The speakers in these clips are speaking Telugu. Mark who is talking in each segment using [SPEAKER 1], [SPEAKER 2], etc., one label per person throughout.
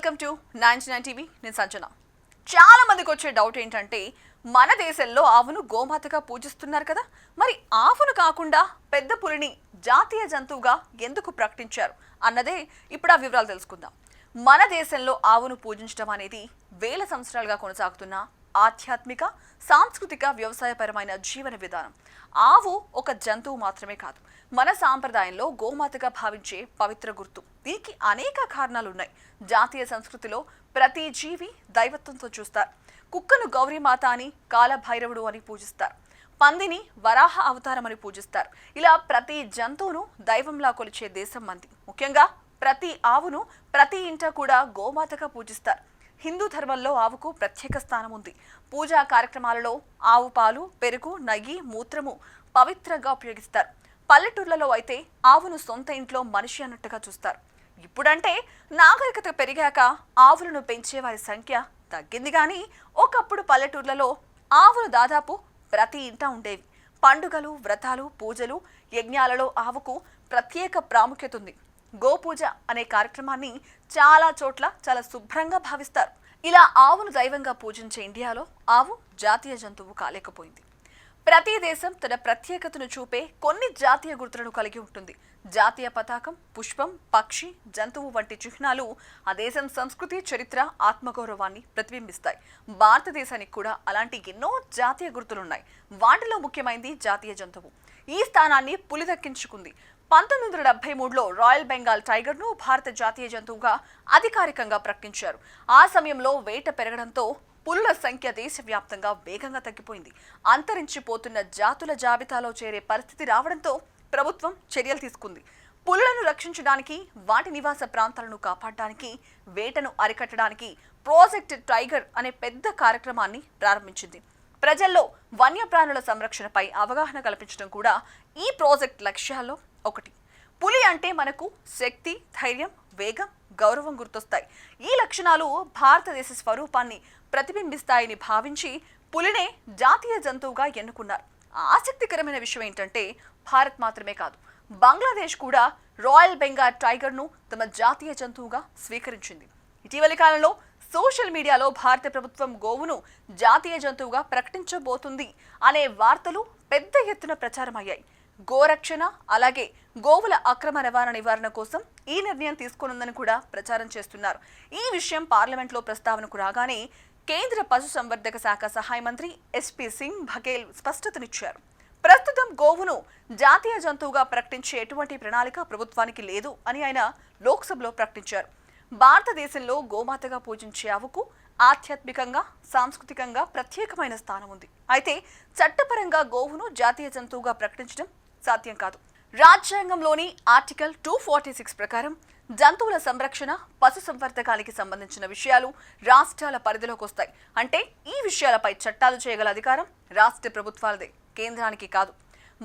[SPEAKER 1] Welcome to 99 TV. నేను సంజన. చాలా మందికి వచ్చే డౌట్ ఏంటంటే మన దేశంలో ఆవును గోమాతగా పూజిస్తున్నారు కదా, మరి ఆవును కాకుండా పెద్ద పులిని జాతీయ జంతువుగా ఎందుకు ప్రకటించారు అన్నదే ఇప్పుడు ఆ వివరాలు తెలుసుకుందాం. మన దేశంలో ఆవును పూజించడం అనేది వేల సంవత్సరాలుగా కొనసాగుతున్న ఆధ్యాత్మిక, సాంస్కృతిక, వ్యవసాయపరమైన జీవన విధానం. ఆవు ఒక జంతువు మాత్రమే కాదు, మన సాంప్రదాయంలో గోమాతగా భావించే పవిత్ర గుర్తు. దీనికి అనేక కారణాలు ఉన్నాయి. జాతీయ సంస్కృతిలో ప్రతి జీవి దైవత్వంతో చూస్తారు. కుక్కను గౌరీమాత అని, కాలభైరవుడు అని పూజిస్తారు. పందిని వరాహ అవతారం అని పూజిస్తారు. ఇలా ప్రతి జంతువును దైవంలా కొలిచే దేశం మంది. ముఖ్యంగా ప్రతి ఆవును ప్రతి ఇంట కూడా గోమాతగా పూజిస్తారు. హిందూ ధర్మంలో ఆవుకు ప్రత్యేక స్థానం ఉంది. పూజా కార్యక్రమాలలో ఆవు పాలు, పెరుగు, నెయ్యి, మూత్రము పవిత్రంగా ఉపయోగిస్తారు. పల్లెటూర్లలో అయితే ఆవును సొంత ఇంట్లో మనిషి అన్నట్టుగా చూస్తారు. ఇప్పుడంటే నాగరికత పెరిగాక ఆవులను పెంచే వారి సంఖ్య తగ్గింది, కానీ ఒకప్పుడు పల్లెటూర్లలో ఆవులు దాదాపు ప్రతి ఇంట ఉండేవి. పండుగలు, వ్రతాలు, పూజలు, యజ్ఞాలలో ఆవుకు ప్రత్యేక ప్రాముఖ్యత ఉంది. గోపూజ అనే కార్యక్రమాన్ని చాలా చోట్ల చాలా శుభ్రంగా భావిస్తారు. ఇలా ఆవును దైవంగా పూజించే ఇండియాలో ఆవు జాతీయ జంతువు కాలేకపోయింది. ప్రతి దేశం తన ప్రత్యేకతను చూపే కొన్ని జాతీయ గుర్తులను కలిగి ఉంటుంది. జాతీయ పతాకం, పుష్పం, పక్షి, జంతువు వంటి చిహ్నాలు ఆ దేశం సంస్కృతి, చరిత్ర, ఆత్మగౌరవాన్ని ప్రతిబింబిస్తాయి. భారతదేశానికి కూడా అలాంటి ఎన్నో జాతీయ గుర్తులున్నాయి. వాటిలో ముఖ్యమైనది జాతీయ జంతువు. ఈ స్థానాన్ని పులి దక్కించుకుంది. 1973లో రాయల్ బెంగాల్ టైగర్ ను భారత జాతీయ జంతువుగా అధికారికంగా ప్రకటించారు. ఆ సమయంలో వేట పెరగడంతో పులుల సంఖ్య దేశవ్యాప్తంగా వేగంగా తగ్గిపోయింది. అంతరించిపోతున్న జాతుల జాబితాలో చేరే పరిస్థితి రావడంతో ప్రభుత్వం చర్యలు తీసుకుంది. పులులను రక్షించడానికి, వాటి నివాస ప్రాంతాలను కాపాడడానికి, వేటను అరికట్టడానికి ప్రాజెక్ట్ టైగర్ అనే పెద్ద కార్యక్రమాన్ని ప్రారంభించింది. ప్రజల్లో వన్యప్రాణుల సంరక్షణపై అవగాహన కల్పించడం కూడా ఈ ప్రాజెక్ట్ లక్ష్యాల్లో ఒకటి. పులి అంటే మనకు శక్తి, ధైర్యం, వేగం, గౌరవం గుర్తొస్తాయి. ఈ లక్షణాలు భారతదేశ స్వరూపాన్ని ప్రతిబింబిస్తాయని భావించి పులినే జాతీయ జంతువుగా ఎన్నుకున్నారు. ఆసక్తికరమైన విషయం ఏంటంటే భారత్ మాత్రమే కాదు, బంగ్లాదేశ్ కూడా రాయల్ బెంగాల్ టైగర్ను తమ జాతీయ జంతువుగా స్వీకరించింది. ఇటీవలి కాలంలో సోషల్ మీడియాలో భారత ప్రభుత్వం గోవును జాతీయ జంతువుగా ప్రకటించబోతుంది అనే వార్తలు పెద్ద ఎత్తున ప్రచారమయ్యాయి. గోరక్షణ, అలాగే గోవుల అక్రమ రవాణా నివారణ కోసం ఈ నిర్ణయం తీసుకునుందని కూడా ప్రచారం చేస్తున్నారు. ఈ విషయం పార్లమెంట్లో ప్రస్తావనకు రాగానే కేంద్ర పశుసంవర్ధక శాఖ సహాయ మంత్రి ఎస్పీ సింగ్ బఘేల్ స్పష్టతనిచ్చారు. ప్రస్తుతం గోవును జాతీయ జంతువుగా ప్రకటించే ఎటువంటి ప్రణాళిక ప్రభుత్వానికి లేదు అని ఆయన లోక్సభలో ప్రకటించారు. భారతదేశంలో గోమాతగా పూజించే ఆవుకు ఆధ్యాత్మికంగా, సాంస్కృతికంగా ప్రత్యేకమైన స్థానం ఉంది. అయితే చట్టపరంగా గోవును జాతీయ జంతువుగా ప్రకటించడం సాధ్యం కాదు. రాజ్యాంగంలోని ఆర్టికల్ 246 ప్రకారం జంతువుల సంరక్షణ, పశు సంవర్ధకానికి సంబంధించిన విషయాలు రాష్ట్రాల పరిధిలోకి వస్తాయి. అంటే ఈ విషయాలపై చట్టాలు చేయగల అధికారం రాష్ట్ర ప్రభుత్వాలదే, కేంద్రానికి కాదు.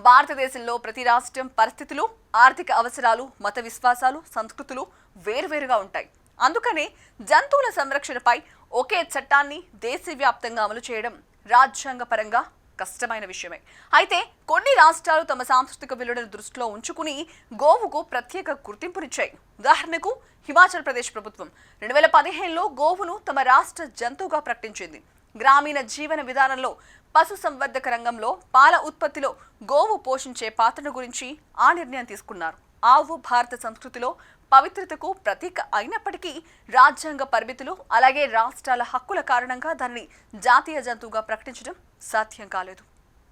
[SPEAKER 1] భారతదేశంలో ప్రతి రాష్ట్రం పరిస్థితులు, ఆర్థిక అవసరాలు, మత విశ్వాసాలు, సంస్కృతులు వేరువేరుగా ఉంటాయి. అందుకనే జంతువుల సంరక్షణపై ఒకే చట్టాన్ని దేశవ్యాప్తంగా అమలు చేయడం రాజ్యాంగపరంగా కష్టమైన విషయమే. అయితే కొన్ని రాష్ట్రాలు తమ సాంస్కృతిక విలువలను దృష్టిలో ఉంచుకుని గోవుకు ప్రత్యేక గుర్తింపునిచ్చాయి. ఉదాహరణకు హిమాచల్ ప్రదేశ్ ప్రభుత్వం 2015లో గోవును తమ రాష్ట్ర జంతువుగా ప్రకటించింది. గ్రామీణ జీవన విధానంలో, పశు సంవర్ధక రంగంలో, పాల ఉత్పత్తిలో గోవు పోషించే పాత్రను గురించి ఆ నిర్ణయం తీసుకున్నారు. ఆవు భారత సంస్కృతిలో పవిత్రతకు ప్రతీక అయినప్పటికీ రాజ్యాంగ పరిమితులు, అలాగే రాష్ట్రాల హక్కుల కారణంగా దానిని జాతీయ జంతువుగా ప్రకటించడం సాధ్యం కాలేదు.